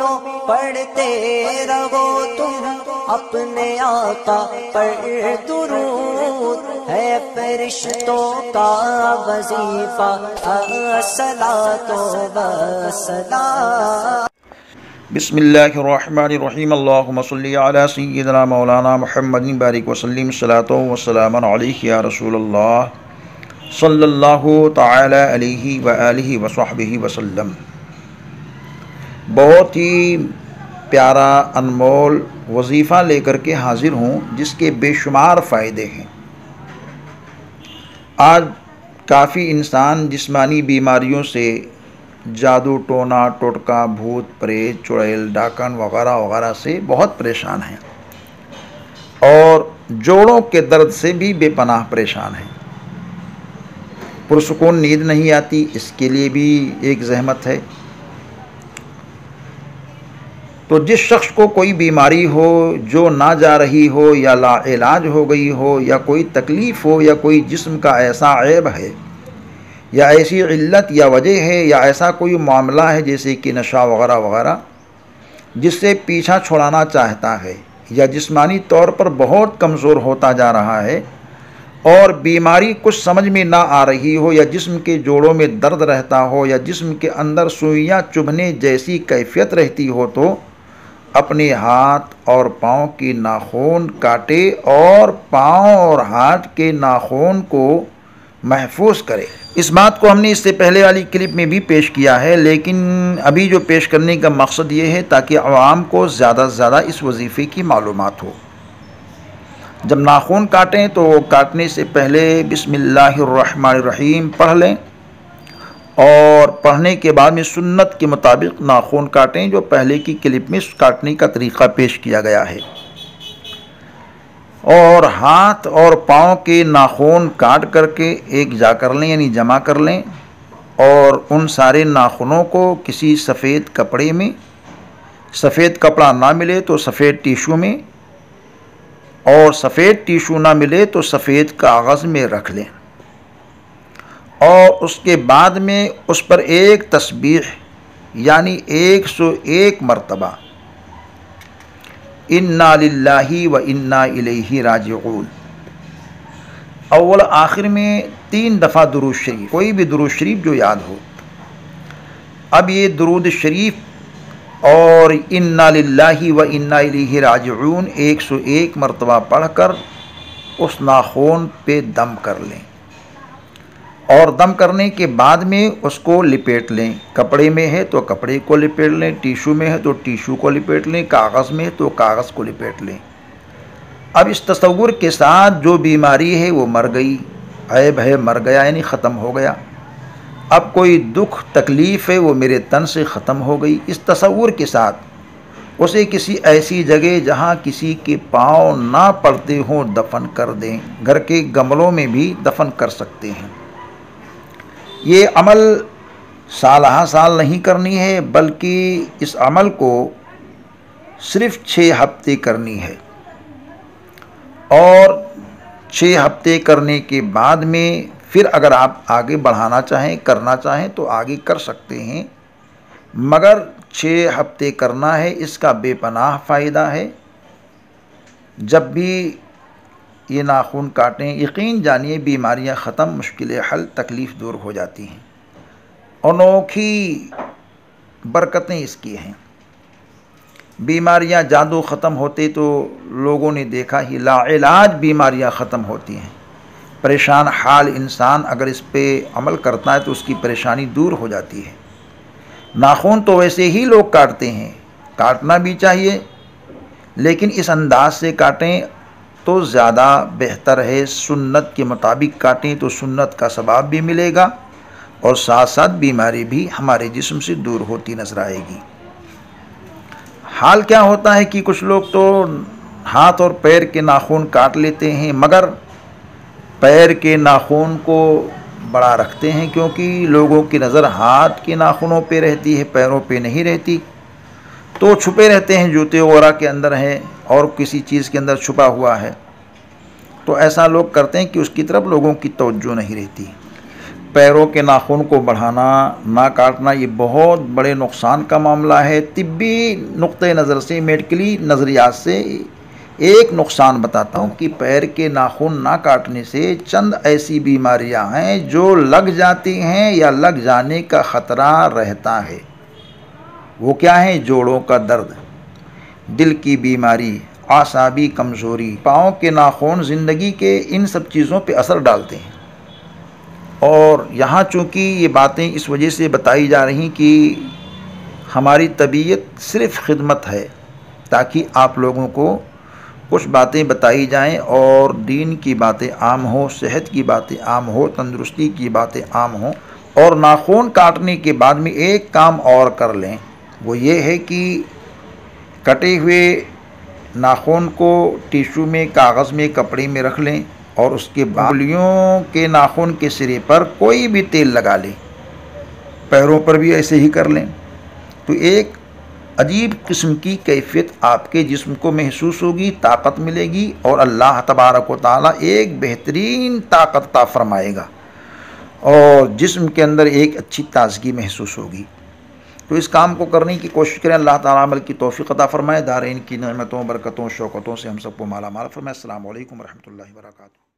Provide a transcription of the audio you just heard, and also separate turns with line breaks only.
मोमिनो पढ़ते रहो तुम अपने आका पर दुरूद, है फरिश्तों का वजीफा अस्सलातो वस्सलाम।
बिस्मिल्लाहिर्रहमानिर्रहीम। अल्लाहुम्मा सल्लि अला सय्यिदिना मौलाना मुहम्मदिन बारिक वसल्लिम सलातो वस्सलामु अलैहि या रसूलल्लाह सल्लल्लाहु तआला अलैहि व आलिहि व सहबिहि वसल्लम। बहुत ही प्यारा अनमोल वजीफ़ा लेकर के हाजिर हूँ जिसके बेशुमार फ़ायदे हैं। आज काफ़ी इंसान जिस्मानी बीमारियों से, जादू टोना टोटका भूत प्रेत चुड़ैल डाकन वगैरह वगैरह से बहुत परेशान हैं और जोड़ों के दर्द से भी बेपनाह परेशान हैं। पुरसुकून नींद नहीं आती, इसके लिए भी एक ज़हमत है। तो जिस शख्स को कोई बीमारी हो जो ना जा रही हो या लाइलाज हो गई हो, या कोई तकलीफ़ हो, या कोई जिस्म का ऐसा ऐब है या ऐसी इल्लत या वजह है या ऐसा कोई मामला है जैसे कि नशा वगैरह वगैरह जिससे पीछा छुड़ाना चाहता है, या जिस्मानी तौर पर बहुत कमज़ोर होता जा रहा है और बीमारी कुछ समझ में ना आ रही हो, या जिस्म के जोड़ों में दर्द रहता हो, या जिस्म के अंदर सुइयाँ चुभने जैसी कैफियत रहती हो, तो अपने हाथ और पाँव की नाखून काटे और पाँव और हाथ के नाखून को महफूज करे। इस बात को हमने इससे पहले वाली क्लिप में भी पेश किया है, लेकिन अभी जो पेश करने का मकसद ये है ताकि आवाम को ज़्यादा से ज़्यादा इस वजीफ़े की मालूमात हो। जब नाखून काटें तो काटने से पहले बिस्मिल्लाहिर्रहमानिर्रहीम पढ़ लें और पढ़ने के बाद में सुन्नत के मुताबिक नाखून काटें, जो पहले की क्लिप में काटने का तरीक़ा पेश किया गया है। और हाथ और पाँव के नाखून काट करके एक जा कर लें, यानी जमा कर लें, और उन सारे नाखूनों को किसी सफ़ेद कपड़े में, सफ़ेद कपड़ा ना मिले तो सफ़ेद टिशू में, और सफ़ेद टिशू ना मिले तो सफ़ेद कागज़ में रख लें। और उसके बाद में उस पर एक तस्बीह यानी 101 मरतबा इन्ना लिल्लाहि व इन्ना इलैहि राजिऊन, अव्वल आखिर में 3 दफ़ा दुरूद शरीफ, कोई भी दुरूद शरीफ जो याद हो। अब ये दुरूद शरीफ और इन्ना लिल्लाहि व इन्ना इलैहि राजिऊन 101 मरतबा पढ़कर उस नाखून पे दम कर लें, और दम करने के बाद में उसको लिपेट लें। कपड़े में है तो कपड़े को लिपेट लें, टिशू में है तो टिशू को लिपेट लें, कागज़ में है तो कागज़ को लिपेट लें। अब इस तसव्वुर के साथ जो बीमारी है वो मर गई, ऐब है मर गया, यानी ख़त्म हो गया। अब कोई दुख तकलीफ़ है वो मेरे तन से ख़त्म हो गई। इस तसव्वुर के साथ उसे किसी ऐसी जगह जहाँ किसी के पाँव ना पड़ते हों दफन कर दें। घर के गमलों में भी दफन कर सकते हैं। ये अमल साल साल नहीं करनी है, बल्कि इस अमल को सिर्फ़ 6 हफ्ते करनी है, और 6 हफ्ते करने के बाद में फिर अगर आप आगे बढ़ाना चाहें, करना चाहें तो आगे कर सकते हैं, मगर 6 हफ्ते करना है। इसका बेपनाह फ़ायदा है। जब भी ये नाखून काटें, यकीन जानिए बीमारियां ख़त्म, मुश्किलें हल, तकलीफ़ दूर हो जाती हैं। अनोखी बरकतें इसकी हैं। बीमारियां जादू ख़त्म होते तो लोगों ने देखा ही, लाइलाज बीमारियां ख़त्म होती हैं। परेशान हाल इंसान अगर इस पे अमल करता है तो उसकी परेशानी दूर हो जाती है। नाखून तो वैसे ही लोग काटते हैं, काटना भी चाहिए, लेकिन इस अंदाज से काटें तो ज़्यादा बेहतर है। सुन्नत के मुताबिक काटें तो सुन्नत का सवाब भी मिलेगा और साथ साथ बीमारी भी हमारे जिस्म से दूर होती नजर आएगी। हाल क्या होता है कि कुछ लोग तो हाथ और पैर के नाखून काट लेते हैं, मगर पैर के नाखून को बड़ा रखते हैं, क्योंकि लोगों की नज़र हाथ के नाखूनों पे रहती है, पैरों पे नहीं रहती, तो छुपे रहते हैं, जूते वगैरह के अंदर हैं और किसी चीज़ के अंदर छुपा हुआ है। तो ऐसा लोग करते हैं कि उसकी तरफ लोगों की तवज्जो नहीं रहती। पैरों के नाखून को बढ़ाना, ना काटना, ये बहुत बड़े नुकसान का मामला है। तिब्बी नुक्ते नज़र से, मेडिकली नज़रियात से एक नुकसान बताता हूँ कि पैर के नाखून ना काटने से चंद ऐसी बीमारियाँ हैं जो लग जाती हैं या लग जाने का ख़तरा रहता है। वो क्या है? जोड़ों का दर्द, दिल की बीमारी, आसाबी कमज़ोरी। पाँव के नाखून ज़िंदगी के इन सब चीज़ों पे असर डालते हैं। और यहाँ चूँकि ये बातें इस वजह से बताई जा रही कि हमारी तबीयत सिर्फ़ खिदमत है, ताकि आप लोगों को कुछ बातें बताई जाएं और दीन की बातें आम हो, सेहत की बातें आम हो, तंदुरुस्ती की बातें आम हो। और नाखून काटने के बाद में एक काम और कर लें, वो ये है कि कटे हुए नाखून को टिश्यू में, कागज़ में, कपड़े में रख लें और उसके बाद उंगलियों के नाखून के सिरे पर कोई भी तेल लगा लें। पैरों पर भी ऐसे ही कर लें, तो एक अजीब किस्म की कैफियत आपके जिस्म को महसूस होगी, ताकत मिलेगी और अल्लाह तबारक व तआला एक बेहतरीन ताकत अता फरमाएगा और जिस्म के अंदर एक अच्छी ताज़गी महसूस होगी। तो इस काम को करने की कोशिश करें। अल्लाह ताला अमल की तौफ़ीक़ अता फ़रमाए, दारैन की नेमतों, बरकतों, शौकतों से हम सबको माला माल फरमाए। अस्सलामु अलैकुम व रहमतुल्लाहि व बरकातुहू।